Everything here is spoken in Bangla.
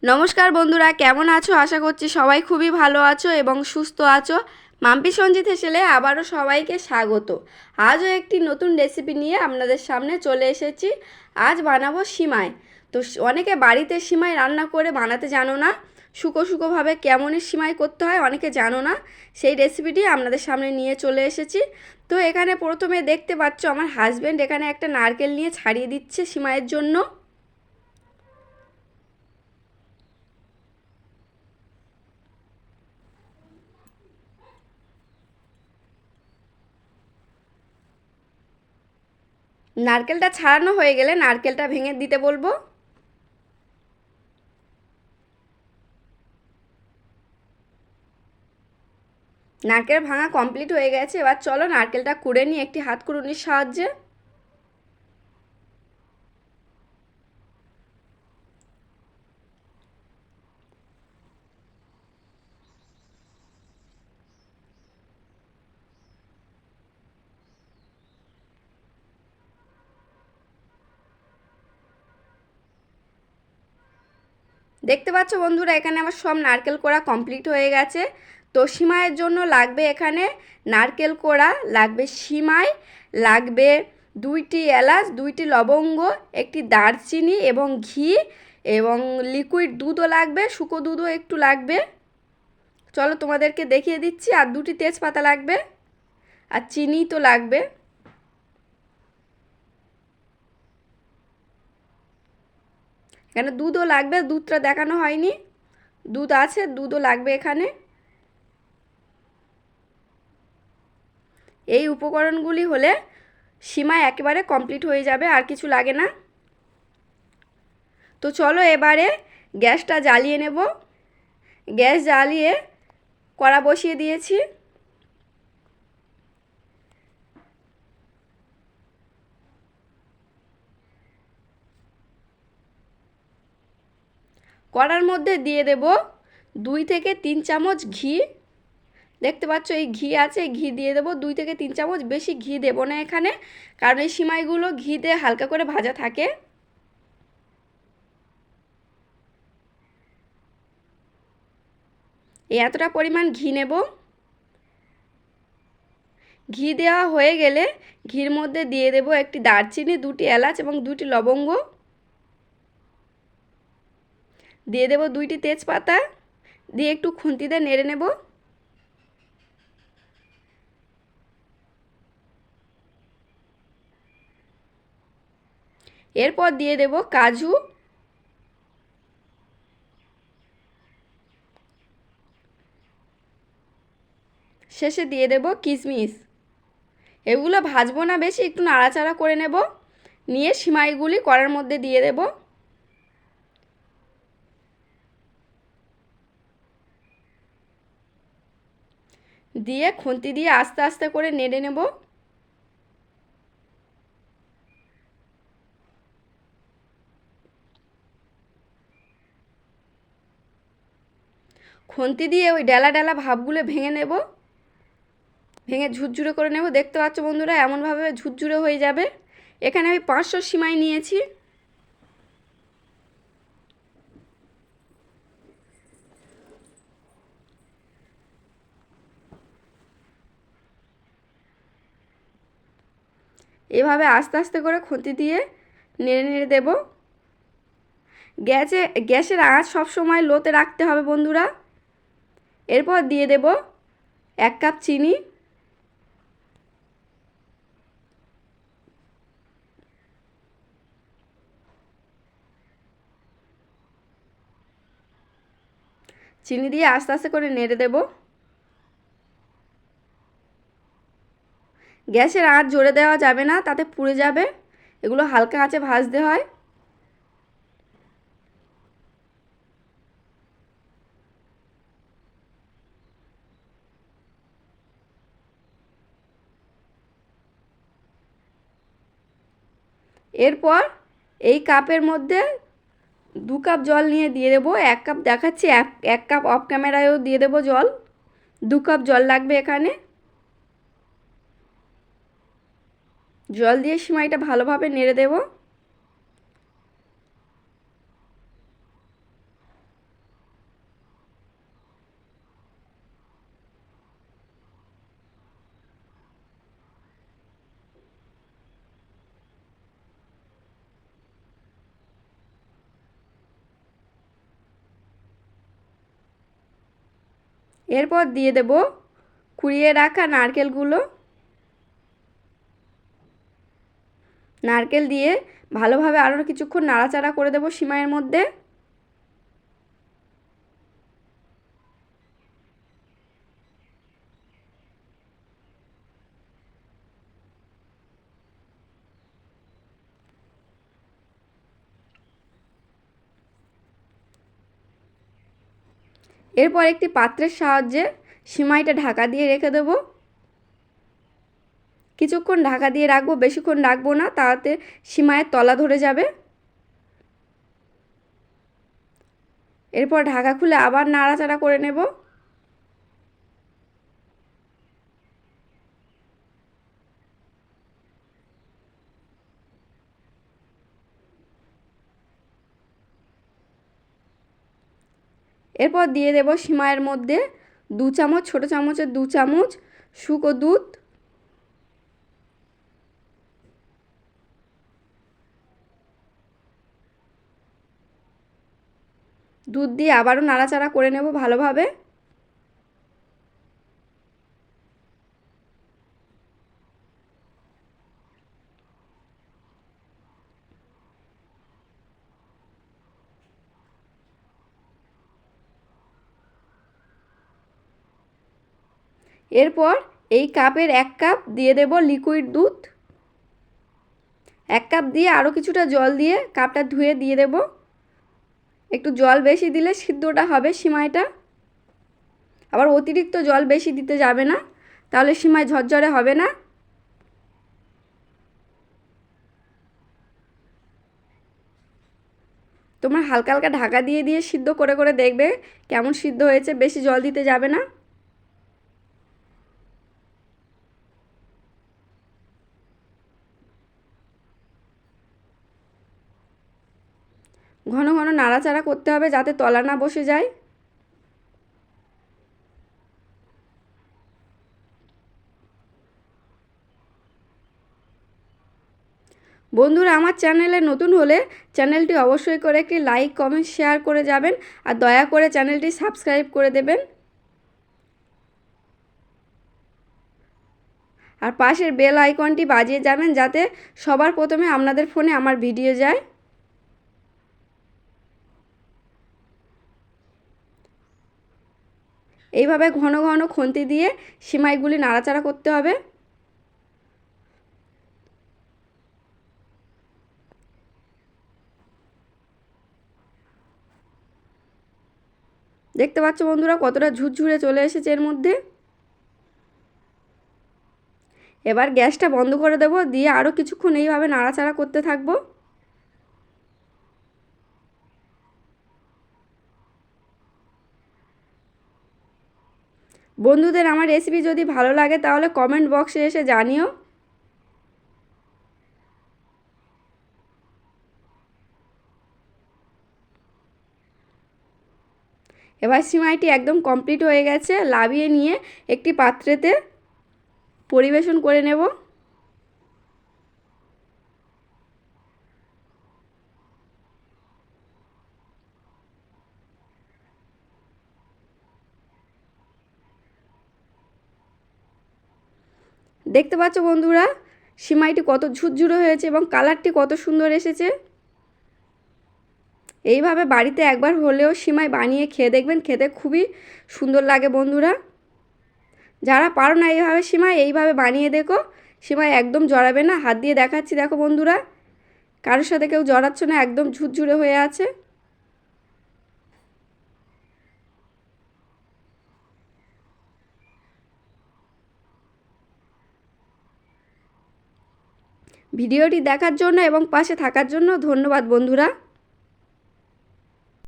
নমস্কার বন্ধুরা, কেমন আছো? আশা করছি সবাই খুবই ভালো আছো এবং সুস্থ আছো। মাম্পি সঞ্জিত হেসেলে আবারও সবাইকে স্বাগত। আজও একটি নতুন রেসিপি নিয়ে আপনাদের সামনে চলে এসেছি। আজ বানাবো সিমাই। তো অনেকে বাড়িতে সিমাই রান্না করে বানাতে জানো না, শুকোভাবে কেমনই সিমাই করতে হয় অনেকে জানো না। সেই রেসিপিটি আপনাদের সামনে নিয়ে চলে এসেছি। তো এখানে প্রথমে দেখতে পাচ্ছ আমার হাজব্যান্ড এখানে একটা নারকেল নিয়ে ছাড়িয়ে দিচ্ছে সিমাইয়ের জন্য। নারকেলটা ছাড়ানো হয়ে গেলে নারকেলটা ভেঙে দিতে বলবো। নারকেল ভাঙা কমপ্লিট হয়ে গেছে। এবার চলো নারকেলটা কুড়ে নিই একটি হাত কুড়ুনির সাহায্যে। দেখতে পাচ্ছ বন্ধুরা, এখানে আমার সব নারকেল কোড়া কমপ্লিট হয়ে গেছে। তো সিমাইয়ের জন্য লাগবে এখানে নারকেল কোড়া, লাগবে সিমাই, লাগবে 2টি এলাচ, 2টি লবঙ্গ, একটি দারচিনি এবং ঘি এবং লিকুইড দুধও লাগবে, শুকো দুধও একটু লাগবে। চলো তোমাদেরকে দেখিয়ে দিচ্ছি। আর 2টি তেজপাতা লাগবে, আর চিনি তো লাগবে। এখানে দুধও লাগবে, দুধটা দেখানো হয়নি, দুধ আছে, দুধও লাগবে এখানে। এই উপকরণগুলি হলে সিমাই একেবারে কমপ্লিট হয়ে যাবে, আর কিছু লাগে না। তো চলো এবারে গ্যাসটা জ্বালিয়ে নেব। গ্যাস জ্বালিয়ে কড়া বসিয়ে দিয়েছি। কড়ার মধ্যে দিয়ে দেব 2 থেকে 3 চামচ ঘি। দেখতে পাচ্ছ এই ঘি আছে, ঘি দিয়ে দেবো 2 থেকে 3 চামচ। বেশি ঘি দেবো না এখানে, কারণ এই সিমাইগুলো ঘিতে হালকা করে ভাজা থাকে। এই এতটা পরিমাণ ঘি নেব। ঘি দেওয়া হয়ে গেলে ঘির মধ্যে দিয়ে দেব একটি দারচিনি, 2টি এলাচ এবং 2টি লবঙ্গ। দিয়ে দেব 2টি তেজপাতা, দিয়ে একটু খুন্তি দিয়ে নেড়ে নেব। এরপর দিয়ে দেব কাজু, শেষে দিয়ে দেব কিশমিশ। এগুলো ভাজবো না বেশি, একটু নাড়াচাড়া করে নেব। নিয়ে সিমাইগুলি কড়ার মধ্যে দিয়ে দেব। দিয়ে খুন্তি দিয়ে আস্তে আস্তে করে নেড়ে নেব। খুন্তি দিয়ে ওই ডেলা ডেলা ভাবগুলো ভেঙে নেব, ভেঙে ঝুরঝুরে করে নেব। দেখতে পাচ্ছ বন্ধুরা, এমনভাবে ঝুরঝুরে হয়ে যাবে। এখানে আমি 500 সিমাই নিয়েছি। এভাবে আস্তে আস্তে করে খুন্তি দিয়ে নেড়ে নেড়ে দেব। গ্যাসের আঁচ সবসময় লোতে রাখতে হবে বন্ধুরা। এরপর দিয়ে দেব 1 কাপ চিনি, চিনি দিয়ে আস্তে আস্তে করে নেড়ে দেব। গ্যাসের আঁচ জোরে দেওয়া যাবে না, তাতে পুড়ে যাবে। এগুলো হালকা আঁচে ভাজতে হয়। এরপর এই কাপের মধ্যে 2 কাপ জল নিয়ে দিয়ে দেবো। 1 কাপ দেখাচ্ছি, 1 কাপ অফ ক্যামেরায়ও দিয়ে দেবো জল। 2 কাপ জল লাগবে এখানে। জল দিয়ে সিমাইটা ভালোভাবে নেড়ে দেব। এরপর দিয়ে দেব কুড়িয়ে রাখা নারকেলগুলো। নারকেল দিয়ে ভালোভাবে আরও কিছুক্ষণ নাড়াচাড়া করে দেব সিমাইয়ের মধ্যে। এরপর একটি পাত্রের সাহায্যে সিমাইটা ঢাকা দিয়ে রেখে দেব। কিছুক্ষণ ঢাকা দিয়ে রাখবো, বেশিক্ষণ রাখবো না, তাতে সিমাইয়ের তলা ধরে যাবে। এরপর ঢাকা খুলে আবার নাড়াচাড়া করে নেব। এরপর দিয়ে দেব সিমাইয়ের মধ্যে 2 চামচ, ছোট চামচের 2 চামচ শুকনো দুধ। দুধ দিয়ে আবারও নাড়াচাড়া করে নেব ভালোভাবে। এরপর এই কাপের 1 কাপ দিয়ে দেব লিকুইড দুধ। 1 কাপ দিয়ে আরও কিছুটা জল দিয়ে কাপটা ধুয়ে দিয়ে দেব। একটু জল বেশি দিলে সিদ্ধটা হবে সিমাইটা। আবার অতিরিক্ত জল বেশি দিতে যাবে না, তাহলে সিমাই ঝরঝরে হবে না। তোমরা হালকা হালকা ঢাকা দিয়ে দিয়ে সিদ্ধ করে করে দেখবে কেমন সিদ্ধ হয়েছে, বেশি জল দিতে যাবে না। ঘন ঘন নাড়াচাড়া করতে হবে যাতে তলা না বসে যায়। বন্ধুরা, আমার চ্যানেলে নতুন হলে চ্যানেলটি অবশ্যই করে একটি লাইক, কমেন্ট, শেয়ার করে যাবেন আর দয়া করে চ্যানেলটি সাবস্ক্রাইব করে দেবেন। আর পাশের বেল আইকনটি বাজিয়ে যাবেন যাতে সবার প্রথমে আপনাদের ফোনে আমার ভিডিও যায়। এইভাবে ঘন ঘন খুন্তি দিয়ে সিমাইগুলি নাড়াচাড়া করতে হবে। দেখতে পাচ্ছ বন্ধুরা কতটা ঝুরঝুরে চলে এসেছে এর মধ্যে। এবার গ্যাসটা বন্ধ করে দেব, দিয়ে আরও কিছুক্ষণ এইভাবে নাড়াচাড়া করতে থাকব। বন্ধুদের আমার রেসিপি যদি ভালো লাগে তাহলে কমেন্ট বক্সে এসে জানিও। এবার সিমাইটি একদম কমপ্লিট হয়ে গেছে। নামিয়ে নিয়ে একটি পাত্রেতে পরিবেশন করে নেব। দেখতে পাচ্ছ বন্ধুরা সিমাইটি কত ঝুরঝুরে হয়েছে এবং কালারটি কত সুন্দর এসেছে। এইভাবে বাড়িতে একবার হলেও সিমাই বানিয়ে খেয়ে দেখবেন, খেতে খুবই সুন্দর লাগে বন্ধুরা। যারা পারো না এইভাবে সিমাই এইভাবে বানিয়ে দেখো, সিমাই একদম জড়াবে না। হাত দিয়ে দেখাচ্ছি, দেখো বন্ধুরা, কারোর সাথে কেউ জড়াচ্ছে না, একদম ঝুরঝুরে হয়ে আছে। ভিডিওটি দেখার জন্য এবং পাশে থাকার জন্য ধন্যবাদ বন্ধুরা।